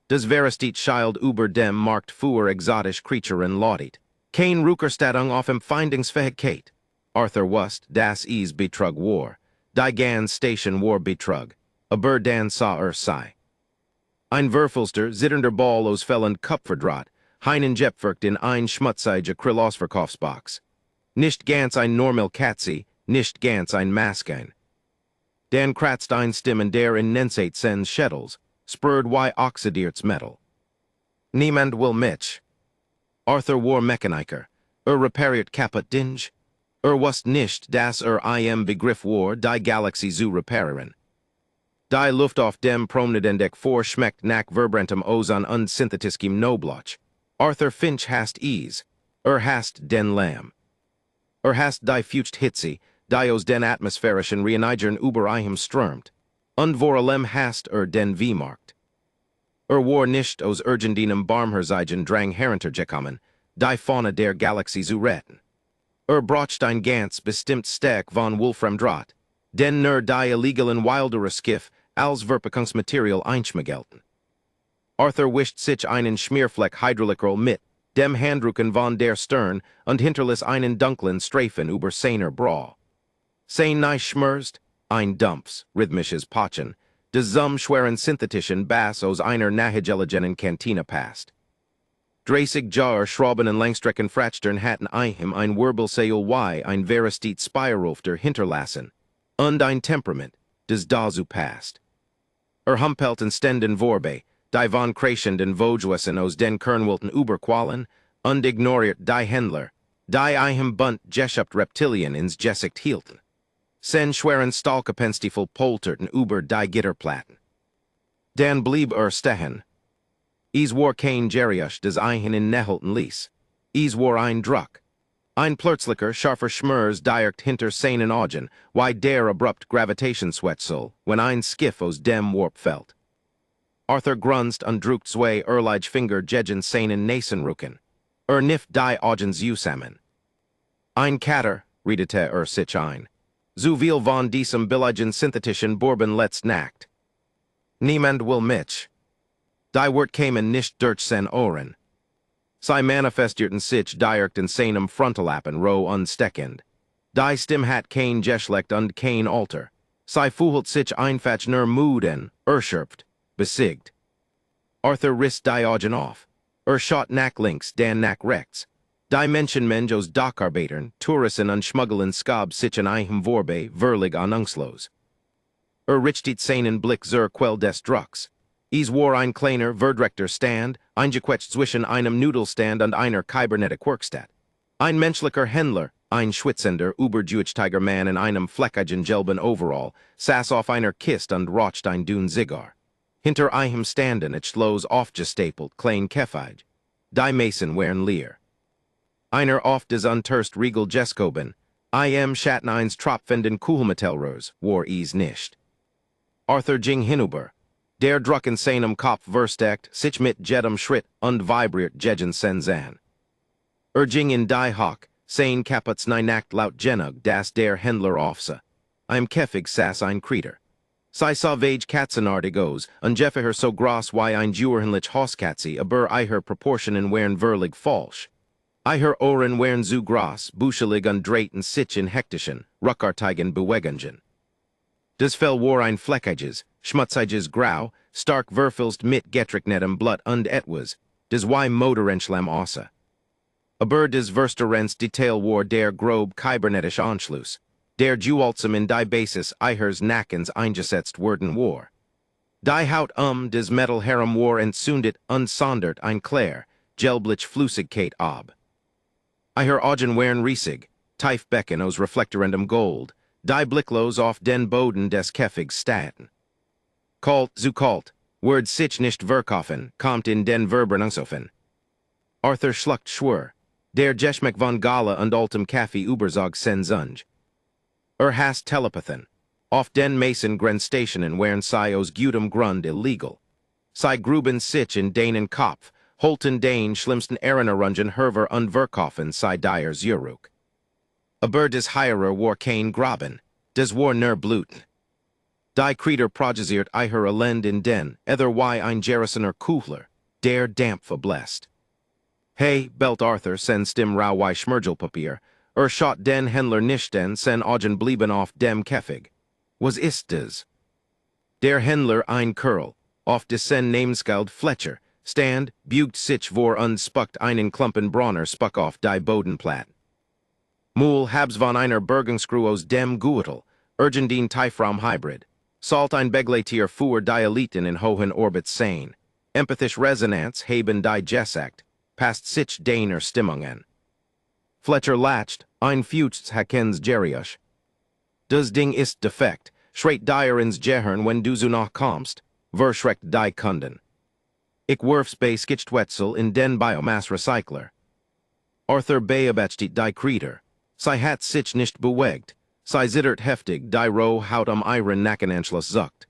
Des verestit Schild über dem Markt für exotisch Creaturen laudit. Kein Ruckerstattung auf Empfindungsfähigkeit. Arthur Wust, das is betrug war. Die Gans Station war betrug. Aber dan sa sei. Ein Würfelster zitternder Ball aus Fellend Kupferdraht, heinen Jepferkt in ein Schmutzige Krillosverkaufsbox. Nicht ganz ein Normel Katze, nicht ganz ein Maskein. Dan kratzt ein Stimmen der in Nensate sens Schettels, spurred y oxidierts Metal. Niemand will mich. Arthur war Mechaniker, repariert kaputt Dinge. Wust nicht, das im Begriff war, die Galaxie zu reparieren. Die Luft auf dem Promnedendeck schmeckt nach Verbrentum aus an unsynthetiskim Nobloch. Arthur Finch hast ease. Hast den Lamb. Hast die Fucht Hitze, die aus den atmosphärischen Reinigern über ihm strömt. Und vor allem hast den V-Markt. War nicht aus Urgendinem Barmherzigen Drang heruntergekommen, die Fauna der Galaxie zu retten. Brocht ein ganz bestimmt Stück von Wolfram Draht, den nur die illegalen wildere Skiff als Verpackungsmaterial einschmegelten. Arthur wischt sich einen Schmierfleck Hydraulikrol mit, dem Handrucken von der Stern und hinterließ einen dunklen Streifen über seiner Brau. Sein nicht schmürzt, ein dumpfs, rhythmisches Patschen, des schweren synthetischen Bass aus einer nahegelegenen Kantine passt. 30 Jahre Schrauben und Langstrecken Frachtern hatten ihm ein Wirbelsäul y ein verestit Spiralfter hinterlassen, und ein Temperament, des dazu passt. Humpelten stenden vorbe, die von Kreischenden Vogewesen aus den Kernwilten Überqualen, und ignoriert die Händler, die ihm bunt geschupt Reptilien ins Gesicht hielten. Sen schweren Stahlkapenstifel polterten über die Gitterplatten. Dan blieb stehen. War kein Geriusch des einen in Nehelten ließ. War ein Druck. Ein plötzlicher, scharfer Schmurs direkt hinter seinen Augen, wie der abrupt Gravitationswechsel, wenn ein Skiff aus dem Warp fällt. Arthur grunzt und drückt zwei erlige Finger gegen seinen Nasenrücken. Nift die Augen zusammen. Ein Kater, redete sich ein. Zu viel von diesem billigen synthetischen Bourbon letzt Nacht. Niemand will mich. Die Wort kämen nicht durch sen Ohren. Sie manifestierten sich direkt in seinem Frontalappen roh unsteckend. Die Stimme hat kein Geschlecht und kein Alter. Sie fühlt sich einfach nur müde, erschöpft, besiegt. Arthur riss die Augen auf. Schaut nach links, dann nach rechts. Die Menschenmensch aus Dockarbeitern, Touristen und Schmuggeln skab sich in einem Vorbe, verlig ahnungslos. Richtet seinen Blick zur Quell des Drucks. War ein kleiner, verdreckter Stand, eingequetscht zwischen einem Nudelstand und einer Kybernetic Werkstatt. Ein menschlicher Händler, ein schwitzender, übergewichtiger Mann in einem fleckigen gelben Overall, saß auf einer Kiste und raucht ein dünn Zigar. Hinter ihm standen etwas aufgestapelt, klein Käfig. Die Mason wären leer. Einer auf des unterst Riegel Geskoben, schatten eins tropfenden Kuhlmetallröhrs, war nicht. Arthur ging hinüber. Der Druck in seinem Kopf versteckt, sich mit jedem Schritt und vibriert gegen Senzan. Ging in die Hock, sein kaputt Nacht laut genug, dass der Händler aufsah. Im Käfig saß ein Krieter. Sei sauvage Katzenartig aus, und Jeffiher so groß wie ein Jurenlich Hauskatze, aber ihr Proportionen wären verlig falsch. Ihr Ohren wären zu groß, buschelig und dreht sich in hektischen, ruckartigen Bewegungen. Des Fell war ein fleckiges, schmutziges Grau, stark verfilzt mit getricknetem Blut und etwas, des y Motorenschlamm außer. Aber des Versterens Detail war der grob kybernetisch Anschluss, der Jualzum in die Basis ihres Nackens eingesetzt worden war. Die Haut des Metal Herem war entzündet unsondert ein Klär, gelblich Flüssigkeit ab. Ihr Augen wären riesig, Tiefbecken aus reflektorendem Gold, die Blicklos auf den Boden des Käfigs staten. Kalt zu kalt, wird sich nicht verkaufen, kommt in den Verbrenungsofen. Arthur schluckt schwur, der Geschmack von Gala und altem Kaffee überzog sen Zunge. Hast Telepathen, auf den Mason Grenzstationen wären sie aus gutem Grund illegal. Sie gruben sich in deinen Kopf, holten den schlimmsten Erinnerungen herver und verkaufen sie dir Zurück. Aber des Heirer war kein Graben, des war nur Bluten. Die Creeder progesiert iher elend in den, ether y ein Jerisoner Kuhler, der Dampfe blessed. Hey, belt Arthur, sen stim rau y Schmergelpapier, shot den Händler nicht den sen augen blieben auf dem Keffig. Was ist des? Der Händler ein Curl, auf des sen nameskeld Fletcher, stand, bugt sich vor unspuckt einen Klumpen Bronner spuck auf die Bodenplatte. Mool habs von einer Bergungscrew aus dem Guetel, Urgendine Typhram Hybrid. Salt ein Begletier fuhr die Eliten in hohen Orbit sane. Empathisch Resonanz haben die Gessacht, past sich Daner Stimmungen. Fletcher latched, ein Fuchts Hakens Geriusch. Das Ding ist defekt, schreit dir ins Gehirn wenn du so noch kommst, verschreckt die Kunden. Ich werf's bei Skitchtwetzel in den Biomass Recycler. Arthur beabetscht die Creeder. Sei hat sich nicht bewegt, sei zittert heftig die Roh haut ihren Nackenanschluss zuckt.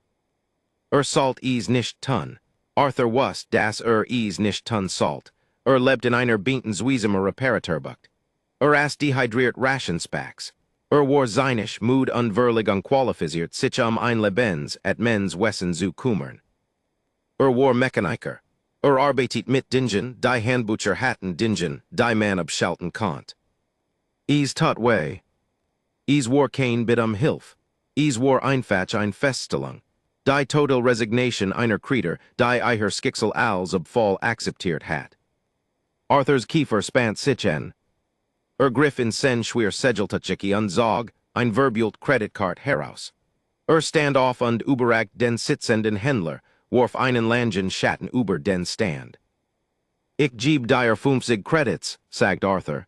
Salt is nicht tun. Arthur wusst, dass is nicht tun Salt. Lebt in einer Bienten Zwiesemer Reparaturbucht. Ast dehydriert Rationspacks. War seinisch mood unverlig unqualifiziert sich ein Lebens at mens Wessen zu kümmern. War Mechaniker. Arbeitet mit Dingen, die Handbucher hatten Dingen, die man abschalten konnt. Is tut way. Is war kein bitum Hilf. Is war einfach ein Feststellung. Die total Resignation einer Creeder, die iher Skixel als Fall akzeptiert hat. Arthurs Kiefer spant sich en. Griffin sen schwer Segeltachiki unzog, ein verbult Kreditkart heraus. Standoff und Überakt den Sitzenden Händler, warf einen Langen Schatten über den Stand. Ich geb dir 50 Credits, sagt Arthur.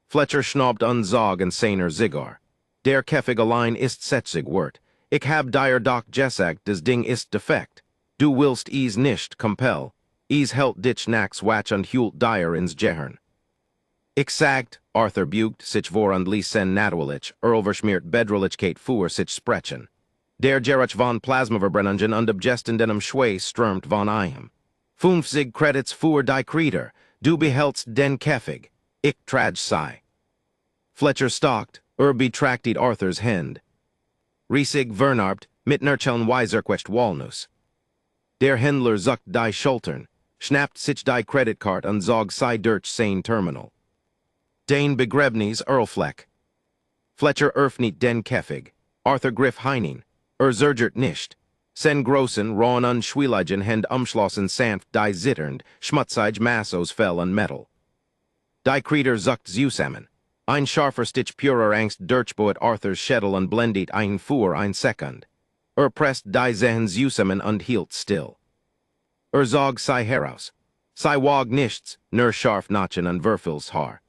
Fletcher schnaubt unzog en seiner Zigar. Der Keffig allein ist setzig wort. Ich hab dir doch gesagt, das Ding ist defekt. Du willst is nicht compel. Is helt dich nax watch und hult dir ins Gehirn. Ich sagt, Arthur bugt, sich vor und Lisen Natwalich, verschmiert Bedrelichkeit fuhr sich sprechen. Der Geruch von Plasmaverbrennungen und abgestendenem Schweiß strömt von ihm. 50 Credits fuhr die Creeder, du beheltst den Keffig. Ich trage sei. Fletcher stalkt, betrachtet Arthurs Hand. Riesig Vernarbt, mit Nercheln Weiserquest Walnus. Der Händler zuckt die Schultern, schnappt sich die Kreditkarte und zog sei durch sein Terminal. Den Begrebnis Earlfleck. Fletcher öffnet den Keffig. Arthur griff hinein. Zergert nicht. Sen grossen, rauen und schwieligen Hand umschlossen sanft die zitternd, schmutzig Massos fell und Metal. Die Creeder zuckt zusammen. Ein scharfer Stitch purer Angst durchbohrt Arthurs Schädel und blendet ein Fuhr ein Sekund. Presst die Zehen zusammen und hielt still. Zog sei heraus. Sei wog nichts, nur scharf Nachen und Verfils Haar.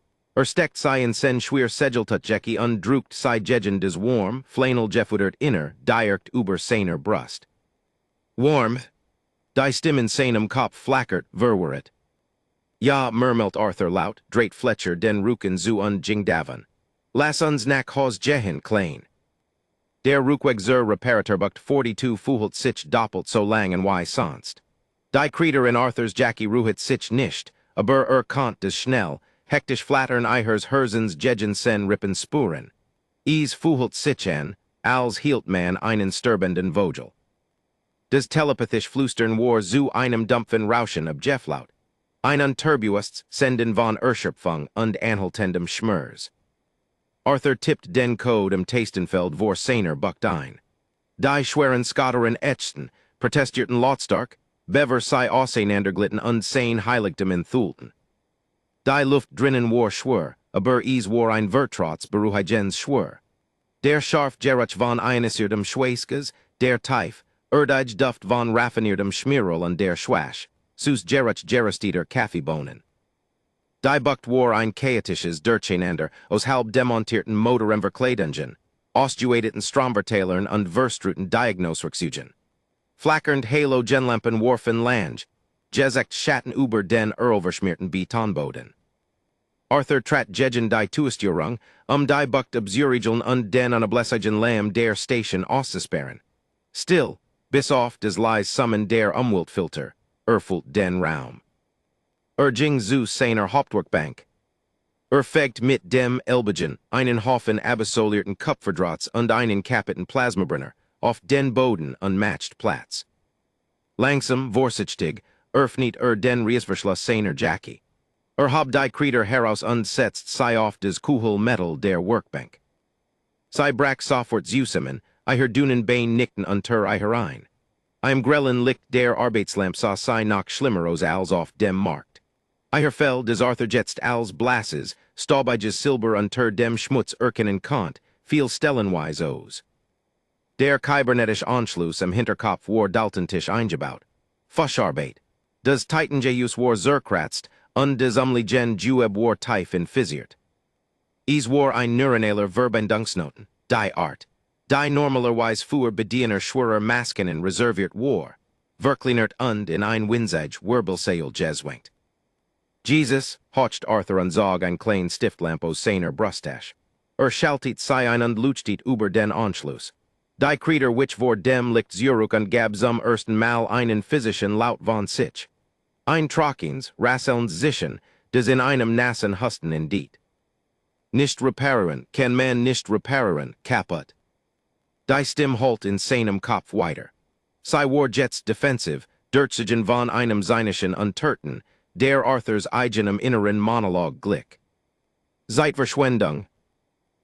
Steckt sei in sen schwer Segeltutjecki und druckt sei Jegen des warm, flannel Jeffudert inner, direkt über seiner Brust. Warm, die Stimmen seinem Kopf flackert, verweret. Ja, murmelt Arthur laut, dreit Fletcher den Ruken zu und Jingdavan. Lass uns nach Haus Jehen klein. Der Rukweg zur Reparaturbucht 42 fuhlt sich doppelt so lang und wie sonst. Die Creeder in Arthurs Jackie ruhet sich nicht, aber erkannt des schnell, hektisch flattern ihers Hersens Jegen sen rippen Spuren. Is fuhlt sich an, als hielt man einen sterbenden Vogel. Des telepathisch flüstern war zu einem dumpfen Rauschen ab Jefflaut. Einen Turbuists senden von Erschöpfung und anhaltendem Schmerz. Arthur tippt den Code im Tastenfeld vor seiner Bucht ein. Die schweren Skotteren ächzten, protestierten lautstark, bever sei auseinander und sein Heiligtum enthulten. Die Luft drinnen war schwer, aber is war ein Vertrotz beruhigens schwer. Der scharf Geruch von ionisiertem Schweißges, der Teif, erdij Duft von raffiniertem Schmierel und der Schwasch, sus Geruch Gerestider Kaffeebohnen. Die Bucht war ein chaotisches Durcheinander aus halb demontierten Motorem Verkleidungen, ausgeateten Stromverteilern und Verstruten Diagnosrücksuchen. Flackernd Halogenlampen warfen Lange, Jesecht Schatten über den verschmierten Betonboden. Arthur trat Jegen die Tuistjurung, die Bucht absurigeln und den unablässigen Lam der Station auszusperren. Still, bis auf des Leis summen der Umweltfilter, erfüllt den Raum. Ging zu seiner Hauptwerkbank. Fegt mit dem Elbegen einen Haufen absolierten Kupferdrahts und einen kaputten Plasmabrenner, auf den Boden unmatched Platz. Langsam, vorsichtig, nicht den Reisverschluss seiner Jackie. Hab die Krieger heraus unsetzt sei auf des Kuhel Metal der Workbank. Sei brack sofort zusammen, dünen Bein nickten unter herein. Grellen licht der Arbeitslamp sei noch schlimmeros als auf dem Markt. Fell des Arthur jetzt als Blasses, staubiges Silber unter dem Schmutz erkennen Kant, viel stellenweise os. Der kybernetisch Anschluss am Hinterkopf war Daltentisch eingebaut. Fuscharbeit. Das Titanjus war zerkratzt, und des umliegen Jueb war tief infisiert. Es war ein neuronaler Verbindungsnoten, die Art. Die normalerweise für Bediener schwerer Maskenen reserviert war, verkleinert und in ein winzig Wirbelsäule jeswenkt. Jesus hocht Arthur und zog ein klein Stiftlamp aus seiner Brustasch. Schaltet sei ein und luchtet über den Anschluss. Die Krieger which vor dem licht Zurück und gab zum ersten Mal einen physischen Laut von sich. Ein Trockens, rasselns Zischen, des in einem nassen Husten indeed. Nicht reparieren, kann man nicht reparieren, kaputt. Die Stimme holt in seinem Kopf weiter. Sei war jetzt defensiv, Dirtzigen von einem seinischen Unterten, der Arthurs eigenem inneren Monolog glick. Zeitverschwendung.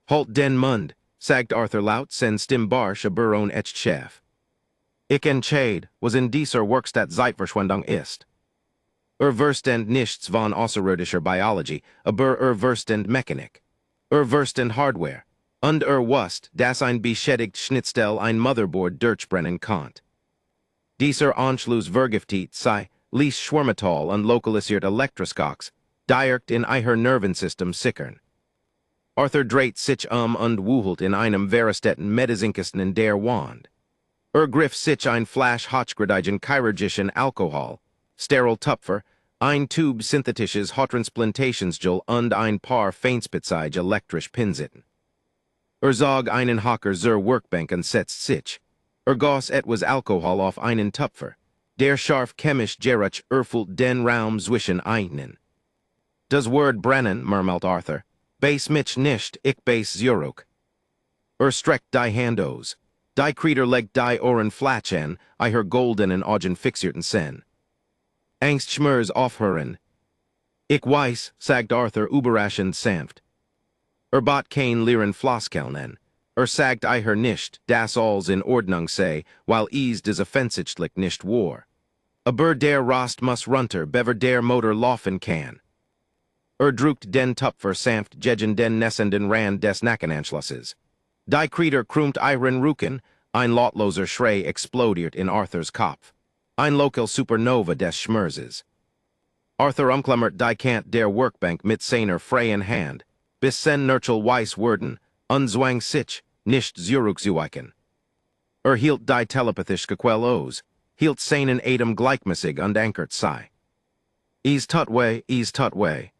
Halt den Mund, sagt Arthur laut, sen Stimme barsch aber ohne echt Chef. Ich entscheid, was in dieser Werkstatt Zeitverschwendung ist. Verstand nichts von außerirdischer Biology, aber verstand Mechanik. Verstand Hardware. Und wusst, dass ein beschädigt Schnittstell ein Motherboard durchbrennen konnte. Dieser Anschluss vergiftet sei, ließ Schwermetall und lokalisiert Elektroskoks, direkt in ihr Nervensystem sickern. Arthur dreht sich und wuhelt in einem Veristätten Medizinkesten in der Wand. Griff sich ein Flash hochgradigen chirurgischen Alkohol, steril Tupfer, ein Tube synthetisches Hauttransplantationsgel und ein paar feinspitzige elektrisch Pinsitten. Zog einen Hocker zur Workbank und setzt sich. Goss etwas Alkohol auf einen Tupfer. Der scharf chemisch Geruch erfüllt den Raum zwischen einen. Das Wort brennen, murmelt Arthur. Base mich nicht, ich base Zurück. Streckt die Hand aus. Die Krieger legt die Ohren flach an, goldenen Augen fixierten sen. Angst schmers aufhören. Ich weiß, sagt Arthur überraschend sanft. Bot kein leeren Floskeln. Sagt nicht, das alles in Ordnung sei, weil des offensichtlich nicht war. Aber der Rost muss runter, bever der Motor laufen kann. Druckt den Tupfer sanft gegen den nessenden Rand des Nackenanschlusses. Die Krieger krummt ihren Rücken, ein lautloser Schrei explodiert in Arthurs Kopf. Ein Lokal Supernova des Schmerzes. Arthur umklammert die Kant der Workbank mit seiner freien Hand, bis sen Nurchel weiss werden, unzwang sich, nicht zurückzuweichen. Hielt die telepathische Quell aus, hielt seinen Atem gleichmäßig und ankert sei. Is tutway.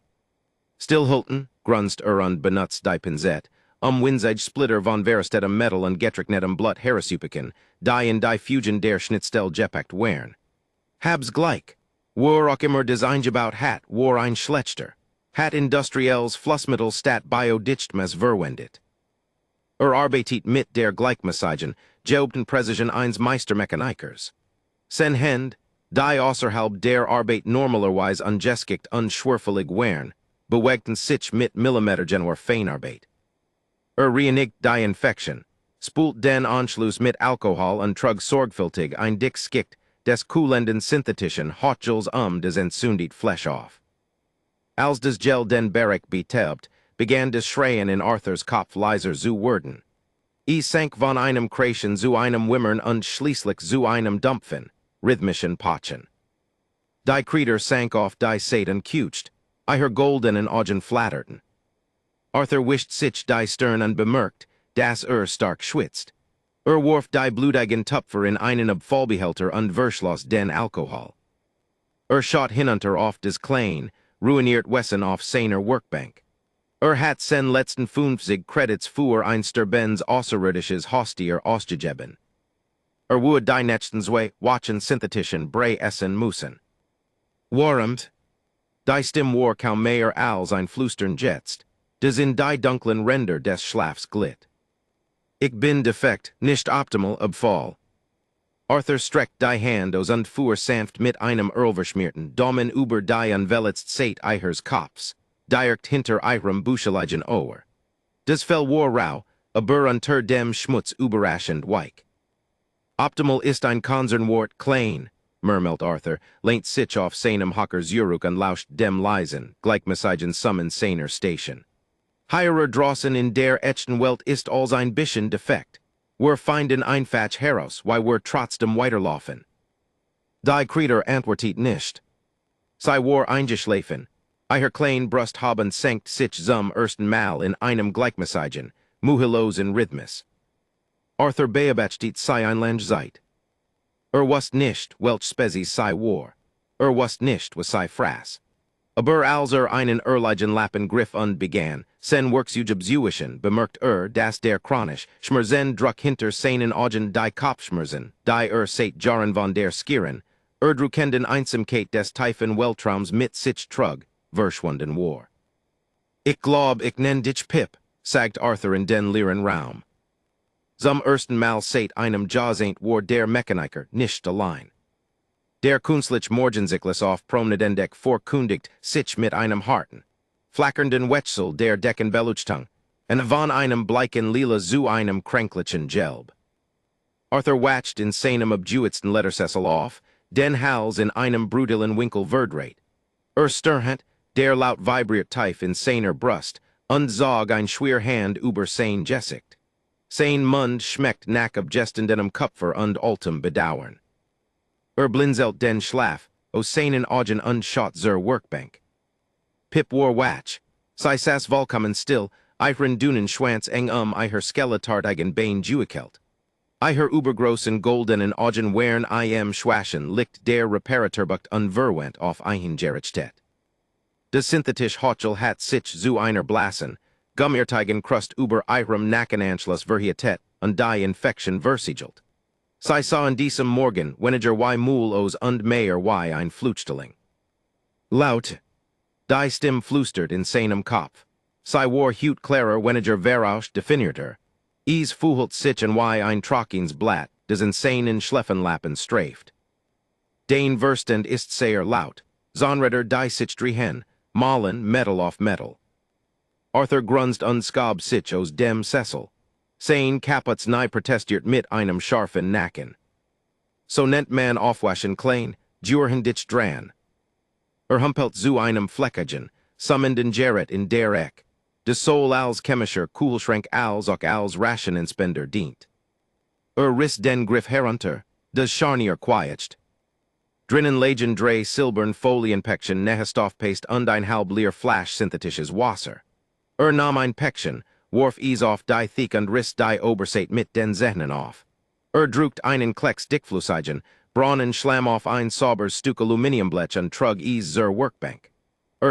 Stillhalten, grunzt und benutzt die Pinzette, winzig Splitter von Veristettem Metal und Getricknettem Blut Herasupiken, die in die Fugen der Schnittstell gepackt wären. Hab's gleich. War auch immer des eingebaut hat, war ein schlechter. Hat industrielles Flussmittel stat biodichtmes verwendet. Arbeitet mit der Gleichmessagen, Jobten Präzision eins Meistermechanikers. Sen Hend, die außerhalb der Arbeit normalerweise ungeschickt unschwerfällig wären, bewegten sich mit Millimetergenauer Feinarbeit. Reinigt die Infektion, spult den Anschluss mit Alkohol und trug sorgfältig ein dick Skikt des kühlenden synthetischen Hotgels des entzündet Fleisch auf. Als des Gel den Berek betäubt, begann des Schreien in Arthurs Kopf leiser zu werden. Sank von einem Kreischen zu einem Wimmern und schließlich zu einem dumpfen, rhythmischen Patschen. Die Krieger sank auf die Seiten kutscht, goldenen Augen flatterten. Arthur wischt sich die Stirn und bemerkt, dass stark schwitzt. Warf die blutigen Tupfer in einen Abfallbehälter und verschloss den Alkohol. Schot hinunter auf des klein, ruiniert Wesen auf seiner Workbank. Hat sen letzten 50 Credits für ein Sterbenz außerirdisches Haustier ausgegeben. Would die nächsten zwei watchen synthetischen Brei essen müssen. Warmt, die Stimme war kaum mehr als ein Flüstern jetzt, des in die dunklen Ränder des Schlafs glitt. Ich bin defekt, nicht optimal ob Fall. Arthur streckt die Hand aus und fuhr sanft mit einem Erlverschmierten, Daumen über die unwelletzt Seit Eihers Kopfs, direkt hinter ihrem Bücheligen Ohr. Das Fell war rau, aber unter dem Schmutz überraschend weich. Optimal ist ein Konzernwort klein, murmelt Arthur, lehnt sich auf seinem Hocker zurück und lauscht dem leisen, gleichmäßigen Summen seiner Station. Hierer draußen in der echten Welt ist all sein bisschen defekt. Wir finden einfach heraus, why wir trotzdem weiterlaufen. Die Krieger antwortet nicht. Sie war eingeschlafen. Ihr klein Brust haben senkt sich zum ersten Mal in einem gleichmäßigen, mühelosen Rhythmus. Arthur beobachtet sie ein Lange Zeit. Wusst nicht, welch Spezies sie war. Wusst nicht, was sie fraß. Aber als einen ehrlichen Lappengriff und begann, sen Worksügebsuischen, bemerkt dass der chronisch, Schmerzen druck hinter seinen Augen die Kopfschmerzen, die seit Jahren von der Skieren, drückenden Einsamkeit des tiefen Weltraums mit sich trug, verschwunden war. Ich glaub, ich nenn dich Pip, sagt Arthur in den leeren Raum. Zum ersten Mal seit einem Jahrzehnт war der Mechaniker nicht allein. Der künstlich Morgensickles auf Promenadendeck vorkündigt sich mit einem harten, flackernden Wechsel der Deckenbeleuchtung, und von einem bleichen Lila zu einem kränklichen Gelb. Arthur watcht in seinem abjuitsten Lettersessel auf, den Hals in einem brutalen Winkel verdreht. Stirrend, der laut vibriert tief in seiner Brust, und zog ein schwer Hand über sein Gesicht. Sein Mund schmeckt nach abgestendenem Kupfer und altem Bedauern. Blinzelt den Schlaf, aus seinen Augen unschaut zur Workbank. Pip war wach. Sie saß vollkommen still, ihren dünnen Schwanz eng ihr skeletartigen Bein gewickelt. Ihr übergroßen goldenen Augen wären schwachen liegt der Reparaturbucht unverwendet auf eingerichtet. Das synthetisch Hochel hat sich zu einer blassen, gummirtigen Krust über ihrem Nackenanschluss verhietet und die Infection versiegelt. Sie sah in diesem Morgen, weniger y Mul aus und mehr y ein Flutstelling. Laut. Die Stimme flüstert in seinem Kopf. Sie war hut klarer weniger Verausch definierter. Is fuhlt sich in y ein Trockins Blatt, des in seinen Schleffenlappen streift. Den Verstand ist sehr laut. Zonredder die sich drehen, malen Metal auf Metal. Arthur grunzt unskab sich aus dem Sessel. Sein kaputs nahe protestiert mit einem scharfen Nacken. So nennt man aufwaschen klein, dürhen dich dran. Humpelt zu einem Fleckagen, summenden Gerrit in der Eck. De Soul als chemischer Kühlschrank als auch als Rationenspender dient. Riss den Griff herunter, des Scharnier quietscht. Drinnen legen drei silbern Folienpäckchen Nehestoffpaste und ein halb leer Flash synthetisches Wasser. Nahm ein Päckchen, warf auf die Thek und riss die Oberseit mit den Zähnen auf. Druckt einen Klecks Dickflüssigen, braunen Schlamm auf ein saubers Stück Aluminiumblech und trug zur Workbank.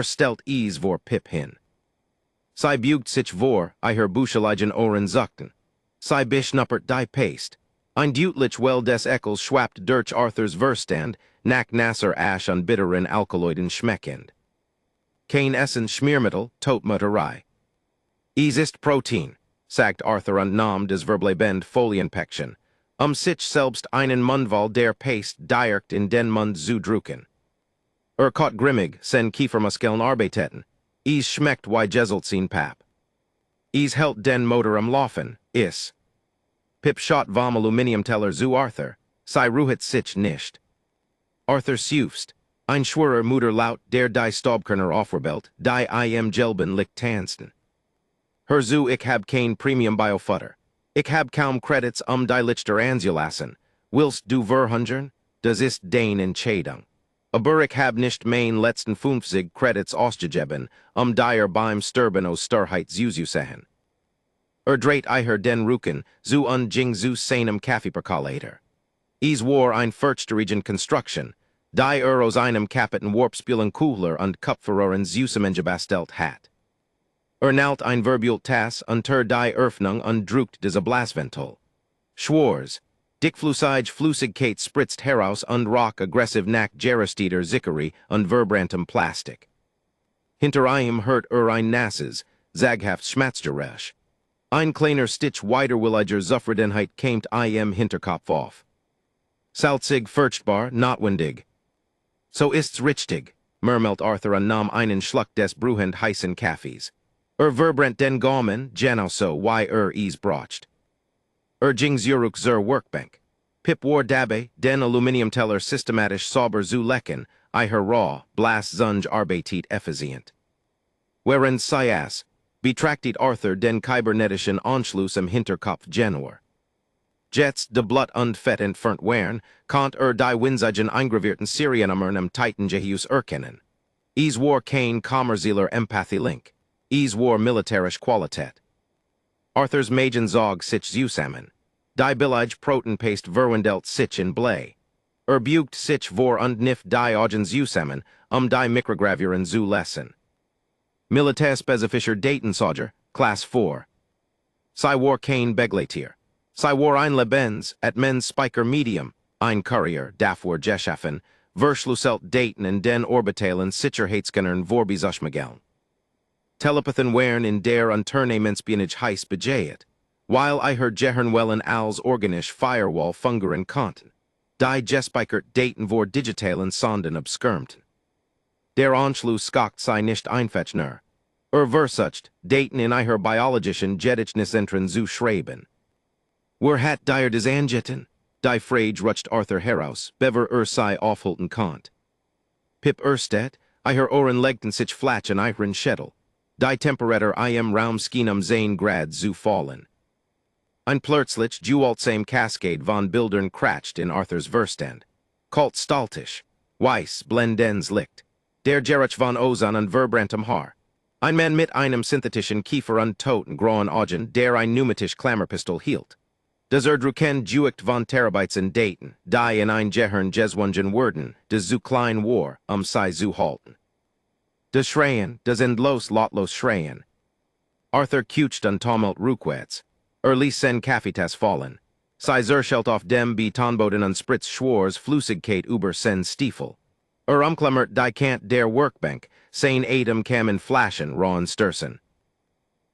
Stellt vor Pip hin. Sie bugt sich vor, ihr Bücheligen Ohren suchten. Sie beschnuppert die Paste. Ein deutlich well des Eckels schwappt durch Arthurs Verstand, nach Nasser Asch und bitteren Alkaloiden schmeckend. Kein Essen Schmiermittel, Totmutterei. Ist Protein, sagt Arthur und nahm des Verblebend Folienpäckchen, sich selbst einen Mundwall der Paste direkt in den Mund zu drücken. Kaut grimmig, sen Kiefermuskeln arbeiteten. Schmeckt wie Jeselzin Pap. Hält den Motor am Laufen, Pip schot vom Aluminiumteller zu Arthur, sei ruhet sich nicht. Arthur seufzt, ein schwerer Mutter laut der die Staubkörner aufrebelt, die Gelben liegt tanzen. Zu ich hab kein Premium Biofutter. Ich hab kaum Credits die Lichter anzulassen. Willst du verhungern? Das ist dein Entscheidung. Aber ich hab nicht mein letzten 50 Credits ausgegeben, dir beim Sterben aus Starheit zuzusehen. Dreht den Rücken, zu jing zu seinem Kaffeepercolator. War ein First-Region Construction, die aus einem Kapiten Warpspielen Cooler und Kupferohren zusammengebastelt hat. Nalt ein Verbult Tass unter die Öffnung und drückt des Blasventil. Schwarz, Dickflüssigkeit spritzt heraus und rock aggressiv nach Geresteder Zickery und verbranntem Plastik. Hinter ihm hört ein nasses, zaghaft Schmerzgeräusch. Ein kleiner Stitch weiter williger Zufriedenheit kämt im Hinterkopf auf. Salzig furchtbar, notwendig. So ist's richtig, murmelt Arthur an Nam einen Schluck des Bruhend heißen Kaffees. Verbrent den Gaumen, genauso wie is brocht. Ging zurück zur Workbank. Pip war dabei, den Aluminiumteller systematisch sauber zu lecken, raw, blas zunge arbeitet effizient. Während Sias, betrachtet Arthur den kybernetischen Anschluss im Hinterkopf Januar. Jets de Blut und Fett entfernt werden, konnte die winzigen eingravierten Seriennummern im Titan Jehius erkennen. Es war kein kommerzieller Empathie-Link. Es war militärisch Qualität. Arthurs Magen zog sich zusammen. Die billige Protenpaste verwendelt sich in Blei. Bugt sich vor und nif die Augen zusammen, die Mikrogravuren zu lesen. Militärspezifischer Datensager, Class 4. Sie war kein Begletier. Sie war ein Lebens, at mens Spiker Medium, ein Courier, dafür geschaffen, verschlüsselt Daten in den Orbitalen Sicherheitsscannern vorbezuschmuggeln. Telepathen wären in der Unternehmensspionage heiß bejaht, while Gehirnwellen als organisch Firewall fungeren konnten. Die gespeichert Daten vor digitalen Sonden abskirmten. Der Anschluss skakt sei nicht einfetchner. Versucht, Daten in biologischen Gedächtnisentren zu schreiben. Hat dir des Anjetten? Die Frage rutscht Arthur heraus, bever sei aufhalten konnt. Pip Erstedt, Ohren legten sich flach in ihren Schädel. Die Temperatur im Raumskinum sein grad zu fallen. Ein plötzlich dualtsame Cascade von Bildern kratcht in Arthurs Verstand. Kalt staltisch, weiß blendens Licht. Der Gerach von Ozan und verbranntem Haar. Ein Mann mit einem synthetischen Kiefer und toten grauen Augen, der ein pneumatisch Klammerpistol hielt. Des Drucken juicht von Terabytes in Daten, die in ein Gehirn jeswungen werden, des zu klein war, sei zu halten. Des Schreien, des endlos lotlos Schreien. Arthur kucht und Tumult Ruquets. Ließen Kaffeetas fallen. Sei zerschelt auf dem Betonboden und Spritz Schwars Flüssigkeit über sen Stiefel. Umklammert die Kant der Workbank, sein Atem kam in Flaschen, rauen Stürzen.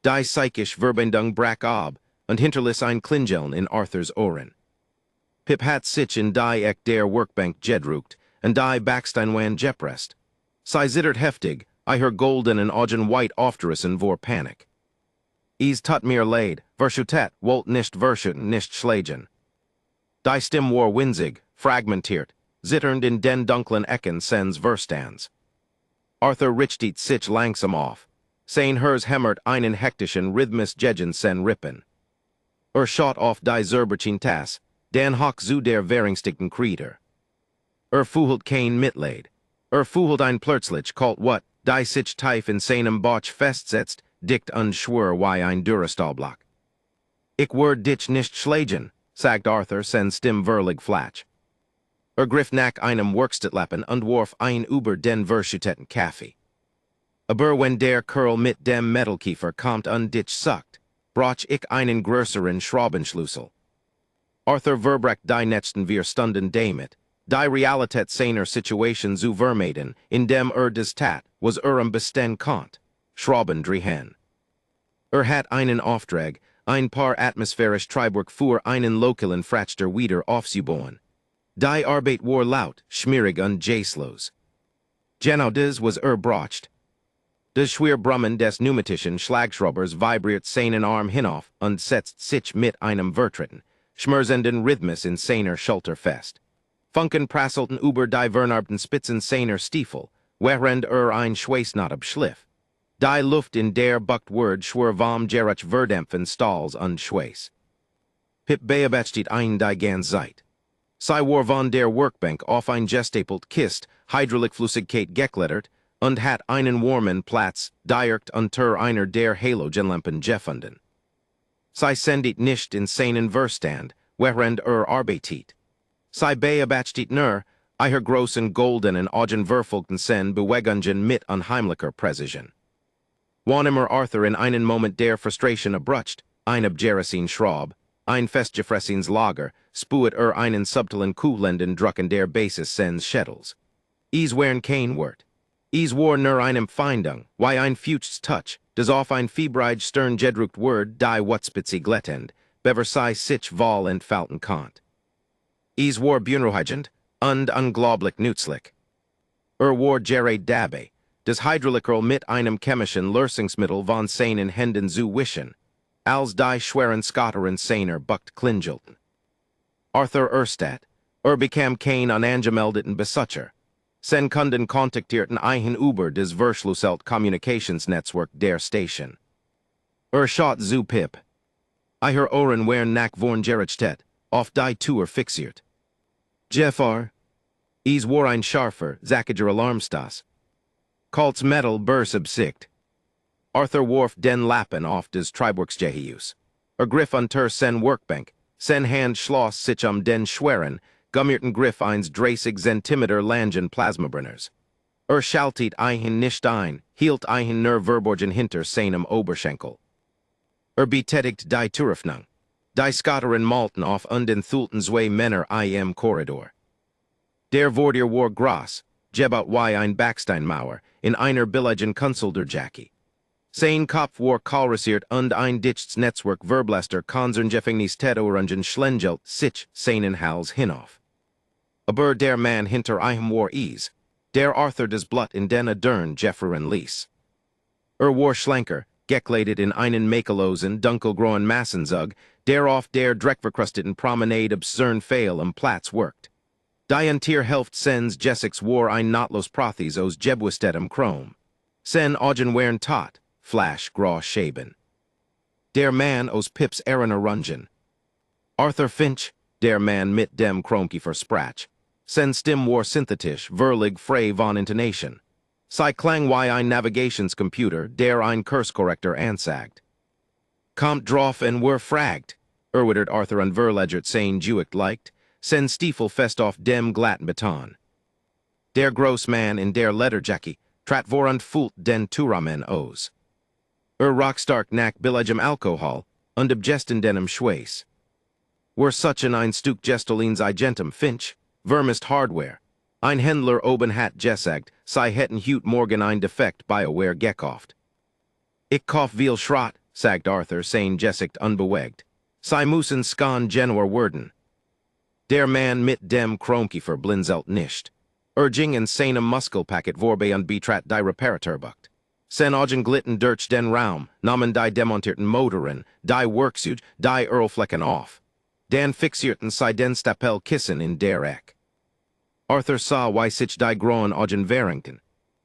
Die psychisch Verbindung brach ab, und hinterließ ein Klingeln in Arthurs Ohren. Pip hat sich in die Eck der Workbank gedruckt, und die Backstein wan gepresst. Sei zittert heftig, golden und Augen white aufgerissen vor Panik. Es tut mir leid, verschüttet, wollt nicht verschütten, nicht schlagen. Die Stimme war winzig, fragmentiert, zitternd in den dunklen Ecken sens Verstands. Arthur richtet sich langsam auf. Sein Herz hämmert einen hektischen Rhythmus gegen sen Rippen. Schaut auf die Zerberchin Tas, den Hock zu der Währungsdichten Krieger. Fuhlt kein Mitleid. Fuhlt ein plötzlich kalt wat, die sich tief in seinem Bauch festsetzt, dicht und schwör wie ein Durastallblock. Ich werde dich nicht schlagen, sagt Arthur sen Stimme verlig flach. Griff nach einem Werkstattlappen und warf ein über den verschütteten Kaffee. Aber wenn der Kerl mit dem Metallkiefer kommt und dich suckt, brauch ich einen größeren Schraubenschlüssel. Arthur verbracht die nächsten 4 Stunden damit, die Realität seiner Situation zu vermeiden, indem des Tat, was besten konnt, Schrauben drehen. Hat einen Auftrag, ein paar atmosphärisch Treibwerk für einen lokalen Frachter wieder aufzubauen. Die Arbeit war laut, schmierig und jaslos. Genau das was braucht. Das schwer Brummen des pneumatischen Schlagschraubers vibriert seinen Arm hinauf und setzt sich mit einem vertreten, schmerzenden Rhythmus in seiner Schulter fest. Funken prasselten über die vernarbten Spitzen seiner Stiefel, während ein Schweißnaht abschliff. Die Luft in der buckt Word schwer vom Gerach verdämpfen Stalls und Schweiß. Pip beabachtet ein die ganz Zeit. Sei war von der Workbank auf ein gestapelt Kist, Hydraulikflüssigkeit geklettert, und hat einen warmen Platz direkt unter einer der Halogenlampen gefunden. Sei sendet nicht in seinen Verstand, während arbeitet. Sei beabachtet nur, großen goldenen Augenverfolgten sen Bewegungen mit unheimlicher Präzision. Wann immer Arthur in einen Moment der Frustration abrutscht, ein Abgerasin Schraub, ein festgefressins Lager, spuet einen subtilen Kuhlenden Drucken der Basis sens Schettels. Es wären kein Wort. Es war nur einem Feindung, wie ein Fuchs Touch, des auf ein Fiebrige stern jedrukt word die whatspitzy gletend, bever sei sich vol and fountain kant. Is war bunrohigent, und unglaublich nützlich. War Gerard Dabbe, des Hydraulikerl mit einem chemischen Lösungsmittel von seinen Händen zu wischen, als die schweren Skotteren seiner Bucht klingelten. Arthur Erstadt, bekam kein unangemeldeten Besucher, sen Kunden kontaktierten ein über des Verschlüsselt Kommunikationsnetzwerk der Station. Schott zu Pip. Ihre Ohren waren nach vorn gerichtet, auf die Tour fixiert. Jeffar, is war ein scharfer, zackiger Alarmstas. Kalt's Metal bersubsicht. Arthur warf den Lappen auf des Triebwerksjehius. Griff unter sen Workbank, sen Hand schloss sich den schweren, gummierten Griff eins 30 Zentimeter langen Plasmabrenners. Schaltet ein nicht ein, hielt ein nur Verborgen hinter seinem Oberschenkel. Betätigt die Türöffnung. Die Skotteren malten auf den thulten zwei Männer im Korridor. Der Vorder war gross, jebaut wie ein Backsteinmauer, in einer billigen Kunstlerjacke. Sein Kopf war kahlrasiert und ein dichtes Netzwerk Verblaster Konzerngefängnisstätte orangen Schlengelt sich seinen Hals hinauf. Aber der Mann hinter ihm war der Arthur des Blut in den Adern Jefferen ließ. War schlanker, gekleidet in einen makellosen, dunkelgrauen Massenzug, der auf der dreckverkrusteten Promenade absurd fehl Platz workt. Die Tierhälfte sens Jessix war ein notlos Prothys aus Jebwistettem Chrome. Sen Augen waren tot, flash grau Schäben. Der Mann aus Pips Rungen. Arthur Finch, der Mann mit dem Kronkifer Sprach. Sen Stim war synthetisch, verlig frei von Intonation. Sei klang wie ein Navigationscomputer, der ein Kurskorrektor ansagt. Kommt drauf en were fragt, erwidert Arthur und verlegert sein Juicht leicht, sen Stiefel fest auf dem glatten Beton. Der Grossmann in der Lederjacke, trat vor und fult den Turamen aus. Rockstark nach billigem Alkohol, und abgesten denem Schweiß. Such ein Stück Gestolins Igentum Finch, Vermist Hardware. Ein Händler oben hat gesagt, sei hätten heut morgen ein Defekt BioWare gekauft. Ich kauf viel Schrott, sagt Arthur, sein Gesicht unbewegt. Sei müssen skan Januar werden. Der Mann mit dem Kronkifer blinzelt nicht. Ging in seinem Muskelpaket vorbei und betrat die Reparaturbucht. Sen Augen glitten durch den Raum, nahmen die demontierten Motoren, die Werkzeug, die Ölflecken auf. Dan fixierten sei den Stapel Kissen in der Eck. Arthur sah wie sich die grauen Augen Warrington.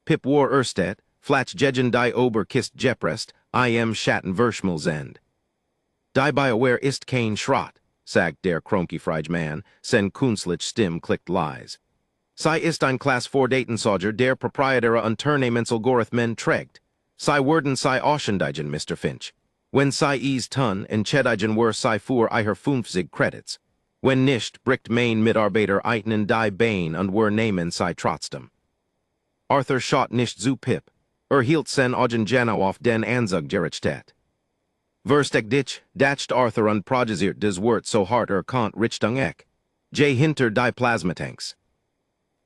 Pip war Erstadt, flach jegen die Oberkist Jeprest, Schatten Verschmulsend. Die BioWare ist kein Schrott, sagt der Kronkifrige Mann, sen künstlich Stimm klickt leise. Sei ist ein Class 4 Datensauger der proprietäre Unternehmensalgorithmen trägt. Sei werden sei Auschendigen, Mr. Finch. Wenn sei ton en Chedigen were sei für ihr 50 Credits. Wenn nicht, bricht mein Mitarbeiter eignen die Bein und were nehmen sei trotzdem. Arthur schott nicht zu Pip. Hielt sen Augen Jana auf den Anzug gerichtet. Verstek dich, dacht Arthur und progesiert des Wort so hart kant Richtung Eck. Hinter die Plasmatanks.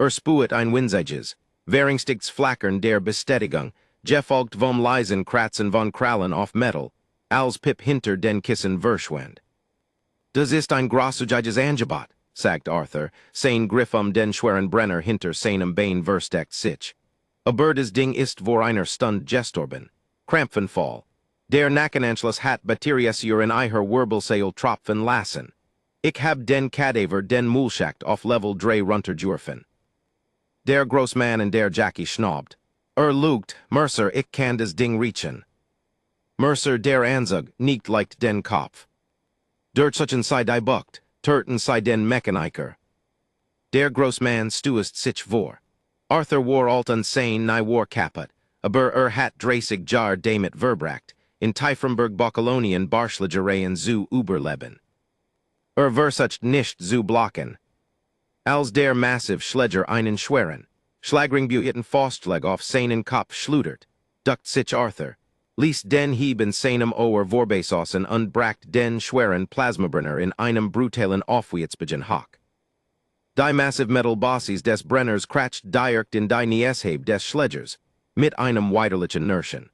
Spuet ein Winsiges, Währungstigs flackern der Bestätigung, folgt vom leisen Kratzen von Krallen auf Metal, als Pip hinter den Kissen verschwand. Das ist ein großzügiges Angebot, sagt Arthur, sein Griff den schweren Brenner hinter seinem Bein versteckt sich. Aber das Ding ist vor einer Stunde gestorben. Krampfenfall. Der Nackenanschluss hat Batteriesier in ihr Wirbelsäule tropfen lassen. Ich hab den Kadaver den Mulschacht auf Level 3 runtergeworfen. Der Grossmann in der Jacke schnaubt. Lugt, Mercer, ich kann das Ding riechen. Mercer, der Anzug, nicht leicht den Kopf. Dort suchen sei die Bucht, Turten sei den Mechaniker. Der Grossmann stuest sich vor. Arthur war alten sein nie war kaputt, aber hat 30 Jahr damit verbracht, in Tiefenberg Boccolonien Barschlagereien zu überleben. Versucht nicht zu blocken. Als der massiv Schledger einen schweren, Schlagringbueten Faustschlag auf seinen Kopf schludert, duckt sich Arthur, ließ den Hieb in seinem Ohr vorbeisossen und bracht den schweren Plasmabrenner in einem brutalen Aufwärtsbeginn hock. Die massive Metal Bosses des Brenners kratzt direkt in die Niesheb des Schledgers, mit einem widerlichen Nirschen.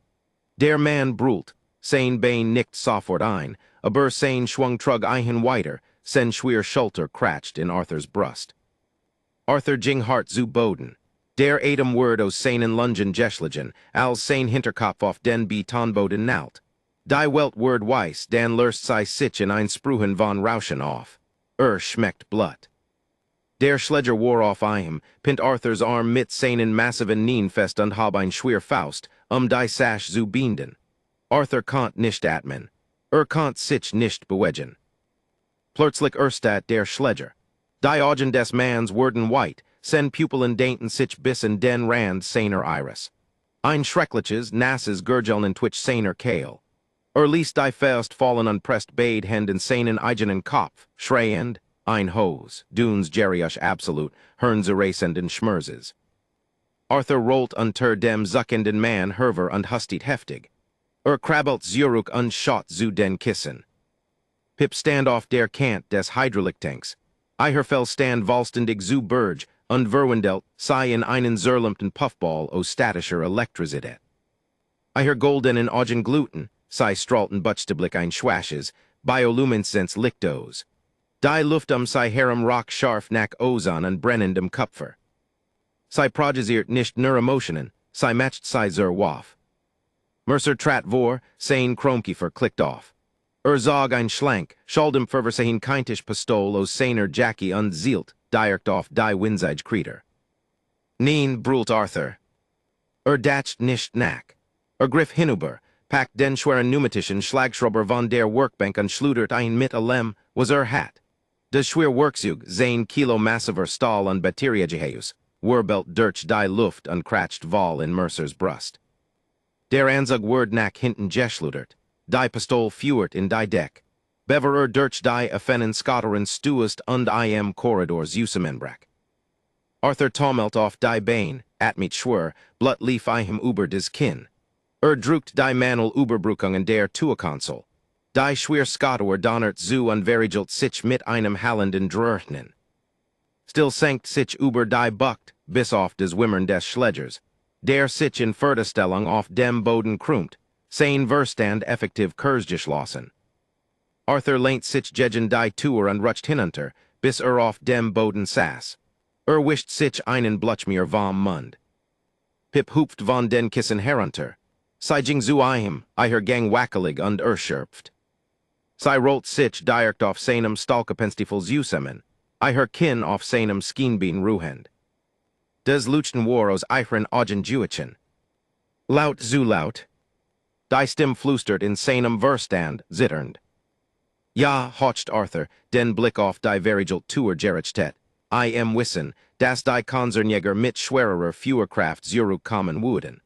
Der man brult, sein Bein nicht sofort ein, aber sein schwung trug eihen weiter, sen schwer Schulter kratcht in Arthur's brust. Arthur ging hart zu Boden. Der Atem word o seinen Lungen Jeschligen, als sein Hinterkopf auf den Betonboden nalt. Die Welt word weiss, dan lurst sei sich in ein Spruhen von Rauschen auf. Schmeckt blut. Der Schledger wore auf ihm, pint Arthur's arm mit seinen massiven Knien fest und hab ein schwer Faust, die Sash zu binden. Arthur konnt nicht atmen. Konnt sich nicht bewegen. Plötzlich erstat der Schledger. Die Augen des Mans wurden white, sen Pupillen dainten sich bis in den Rand seiner Iris. Ein schreckliches, nasses Gurgeln twitch seiner Kehl. Ließ die Faust fallen unpressed bade Hand in seinen eigenen Kopf, schreiend, ein Hose, Dunes Geriusch absolut, Herrenserasenden Schmerzes. Arthur rollt unter dem zuckenden Man herver und hustit heftig. Krabbelt zurück und schott zu den Kissen. Pip stand auf der Kant des Hydrauliktanks. Fell stand vollständig zu Berge und verwendelt sei in einen zerlumpten Puffball o statischer Elektrizität. Goldenen Augen gluten, sei strahlten Buchstablick ein Schwasches, Bioluminescence Lichtos. Die Luft sei herem Rock scharf nach Ozon und brennendem Kupfer. Sei projisiert nicht nur Emotionen, sei matcht sei zur Waff. Mercer trat vor, sein Chromkiefer clicked off. Zog ein Schlank, schaldem ferver sein keintisch Pistol o seiner Jackie und zielt, direkt auf die Windsage Kreter. Neen brult Arthur. Dacht nicht nach. Griff hinüber, packt den schweren pneumatischen Schlagschrauber von der Workbank und schludert ein mit allem, was hat. Das schwer Werkzeug, sein Kilo massiver Stahl und Batteriegeheus, wurbelt durch die Luft und kratcht Wall in Mercers Brust. Der Anzug word nach hinten geschludert, die Pistol fuert in die Deck. Beverer durch die offenen Skotteren stuest und im Corridors Usemenbrack. Arthur taumelt auf die Bein, at mit schwer, blut lief ihm über des Kinn. Druckt die Manel Überbrückungen der Tuakonsol. Die schwer Skottor donnert zu und verigelt sich mit einem hallenden Dröchnen. Still senkt sich über die Bucht, bis auf des Wimmern des Schledgers. Der sich in Fertigstellung auf dem Boden krümmt, sein Verstand effektiv kurzgeschlossen. Arthur lehnt sich gegen die Tür und rutscht hinunter, bis auf dem Boden saß. Wischt sich einen Blutschmier vom Mund. Pip hupft von den Kissen herunter. Sei ging zu ihm, gang wackelig und schürpft. Sei rollt sich direkt auf seinem Stalkepenstifels Usemen, Kinn auf seinem Skinbein ruhend. Des Luchten Woros ihren Augen Juichen. Laut zu laut. Die Stimme flüstert in seinem Verstand, zitternd. Ja, hocht Arthur, den Blick auf die verigelt Tour gerichtet. Wissen, dass die Konzernjäger mit schwererer Führkraft zurückkommen würden.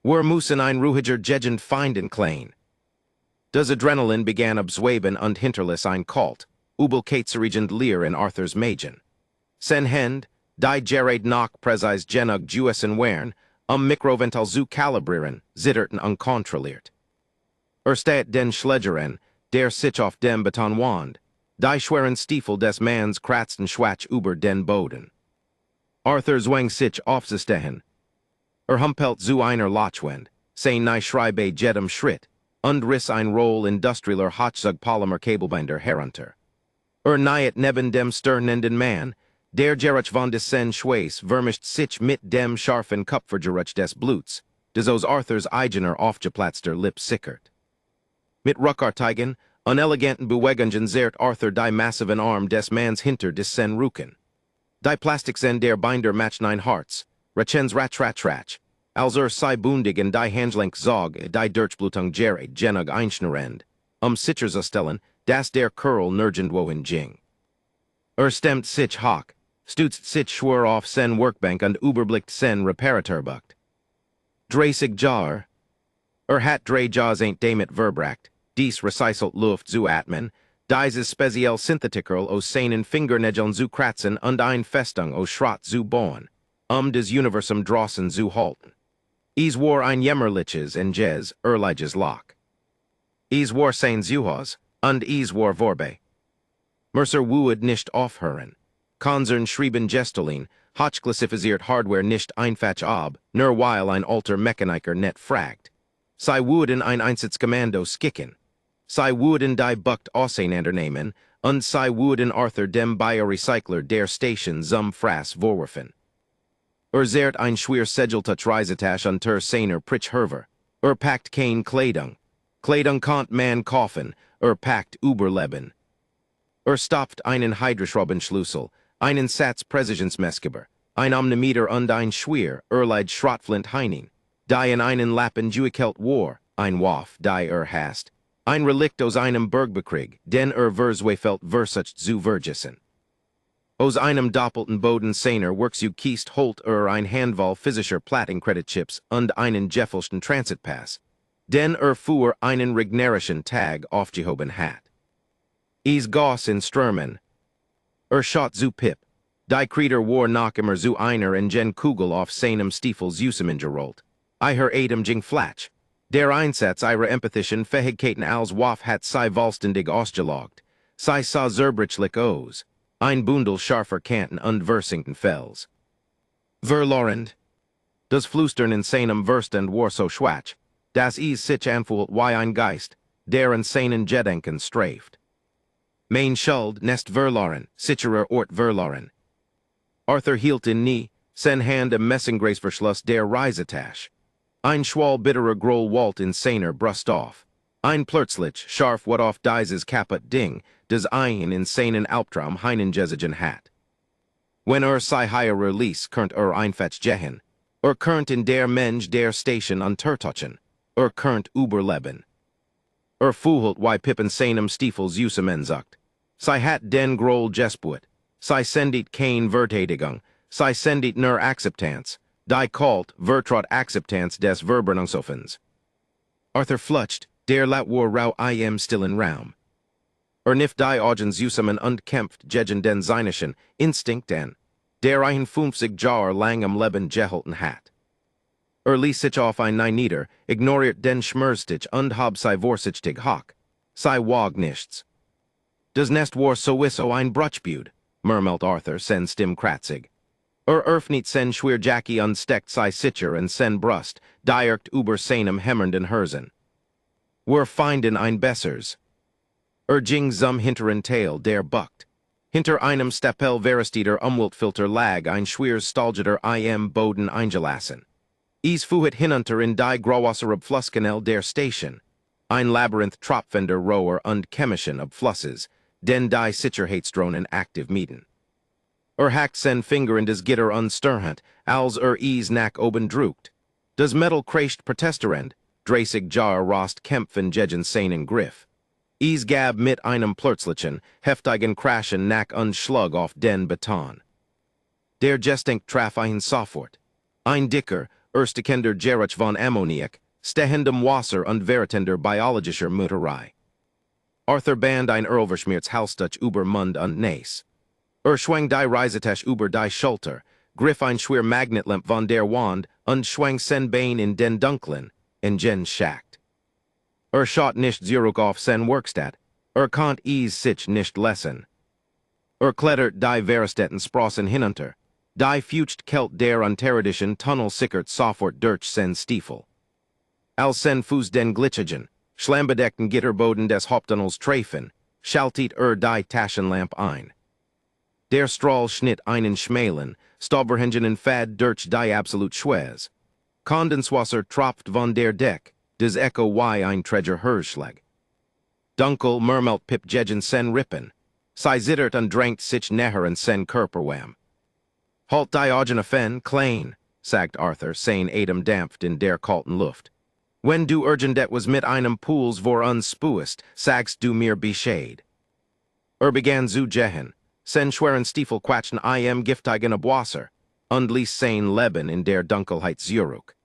Müssen ein ruhiger Gegend finden klein. Das Adrenalin begann abzweben und hinterließ ein Kalt, übelkeitsregend Leer in Arthurs Magen. Sen Hend, die Gerard noch präzis genug Juessen wären, Mikrovental zu kalibrieren, zitterten unkontrolliert. Stat den Schledgeren, der sich auf dem Beton wand, die schweren Stiefel des Mans kratzten schwach über den Boden. Arthur zwang sich aufzustehen. Humpelt zu einer Lachwend, sein nei Schreibe jedem Schritt, und riss ein Roll industrieller Hochzug Polymer Kabelbinder herunter. Niet neben dem sternenden Man, der Gerach von des Sen Schweiß vermischt sich mit dem scharfen Kupfergerach des Bluts, des aus Arthurs eigener aufgeplatzter Lip sickert. Mit ruckartigen, uneleganten Bewegungen zehrt Arthur die massiven Arm des Mans hinter des Sen Ruken. Die Plastiksen der Binder match nine Hearts, Rachens ratsch, als sei bundig in die Handlenk zog, die Durchblutung Gerard genug einschnerend, Sicherzustellen, dass der Curl nirgendwo in Jing. Stemmt sich hoch, stützt sich schwer auf sen Workbank und überblickt sen Reparaturbucht. Dreisig Jar, hat drei Jaws ain't damit verbracht, dies recycelt Luft zu atmen, dieses speziell Synthetikerl o seinen Fingernägeln zu kratzen und ein Festung o Schrott zu bauen, des Universum drossen zu halten. War ein jämmerliches en jez, erliges Lock. War sein Zuhause, und war vorbe. Mercer wued nicht aufhören. Konzern schrieben Gestolin, hochklassifiziert Hardware nicht einfach ab, nur weil ein alter Mechaniker net fragt. Sei wooden ein Einsatzkommando skicken. Sei wooden die bucht auseinander nehmen, und sei wooden Arthur dem Biorecycler der Station zum Fraß vorwerfen. Zert ein schwer Segeltuch Reisetasch unter seiner Prich Herver. Packt kein Kleidung. Kleidung kont man kaufen, packt Überleben. Stopft einen Hydroschraubenschlüssel, einen Satz Präzisionsmessgeber, ein Omnimeter und ein Schwer, Leid Schrottflint Heining, die in einen Lappen Juikelt war, ein Waff, die hast, ein Relikt aus einem Bergbekrieg, den Verzweifelt Versucht zu vergessen. Aus einem doppelten Boden seiner Works u kiest holt ein Handvoll physischer Plattenkreditchips und einen Jeffelschen Transitpass, den fuhr einen regnerischen Tag aufgehoben hat. Goss in Sturmen. Schott zu Pip. Die Krieger war noch immer zu einer en gen Kugel auf seinem Stiefels Usemingerollt. Adem ging Flatsch. Der Einsatz ihrer empathischen Fähigkeiten als Waff hat sei vollständig ausgelogt. Sei sah zerbrichlich aus. Ein Bundel scharfer Kanten und Versingten Fels. Verlorend. Das Flüstern in seinem Verstand war so schwach, dass sich anfühlt wie ein Geist, der in seinen Gedanken streift. Mein Schuld nest verloren, sicherer Ort verloren. Arthur hielt in nie, sen Hand im Messinggraceverschluss der Reisetasch. Ein Schwall bitterer Groll Walt in seiner Brust auf. Ein plötzlich, scharf what auf dieses kaputt Ding, des ein in seinen Albtraum heinengesigen hat. Wenn sei higher release könnt einfetch gehen, könnt in der Mensch der Station untertuchen, könnt überleben. Fuhlt wie Pippen seinem Stiefels Usemen sagt. Sei hat den Groll Jespuit, sei sendit kein Verteidigung, sei sendit nur Akzeptanz, die kalt Vertrot Akzeptanz des Verburnungsoffens. Arthur flutscht, der lat war rau still in Raum. Nif die Augens Usemen und kämpft gegen den seinischen Instinkt an, der 51 Jahr lang am Leben gehalten hat. Ließ sich auf ein nieder, ignoriert den Schmörstich und hab sei vorsichtig hock, sei wag nichts. Das Nest war sowieso ein Brutschbud, murmelt Arthur sen stim kratzig. Öffnet sen schwer Jackie unsteckt sei sicher und sen Brust, direkt über seinem hämmernden Herzen. Wir finden ein Bessers. Ging zum hinteren Teil der Bucht. Hinter einem Stapel verestiger Umweltfilter lag ein schwer stalgeter Boden eingelassen. Fuhet hinunter in die Grauwasser Flusskanal der Station. Ein Labyrinth Tropfender Rower und Chemischen ob Flusses, den die Sicherheitsdrohnen aktiv mieten. Hackt sen Finger in des Gitter unstirrend, als Nack oben druckt. Das Metal kreischt protesterend, dreissig Jar rost kämpfen gegen seinen Griff. Gab mit einem plötzlichen, heftigen Crashen Nack und Schlug auf den Beton. Der Gestinkt traf ein sofort. Ein dicker, Erstekender Geruch von Ammoniak, stehendem Wasser und veritender biologischer Mutterei. Arthur band ein Verschmierts Halsdutch über Mund und Näs. Schwang die Reisetasch über die Schulter, griff ein schwer Magnetlamp von der Wand und schwang sen Bein in den Dunklen, in gen Schacht. Schott nicht zurück auf sen Werkstatt, konnt sich nicht lesen. Klettert die Verestetten Sprossen hinunter, die fucht kelt der unterirdischen Tunnel sickert sofort durch sen Stiefel. Als sen Fuß den glitschigen, schlambedeckten Gitterboden des Haupttunnels treifen, schaltet die Taschenlamp ein. Der Strahl schnitt einen schmalen, stauberhängenden Fad durch die absolut Schwez. Kondenswasser tropft von der Deck, des Echo wie ein Treasure Hirschlag. Dunkel murmelt Pip gegen sen Rippen, sei zittert und drängt sich näher in sen Körperwam. Halt die Augen fen, klein, sagt Arthur, sein Adem dampft in der kalten Luft. Wenn du irgendet was mit einem Pools vor unspuest, sagst du mir Bescheid. Begann zu gehen, sen schweren Stiefel quatschen giftigen Abwasser, und ließ sein Leben in der Dunkelheit zurück.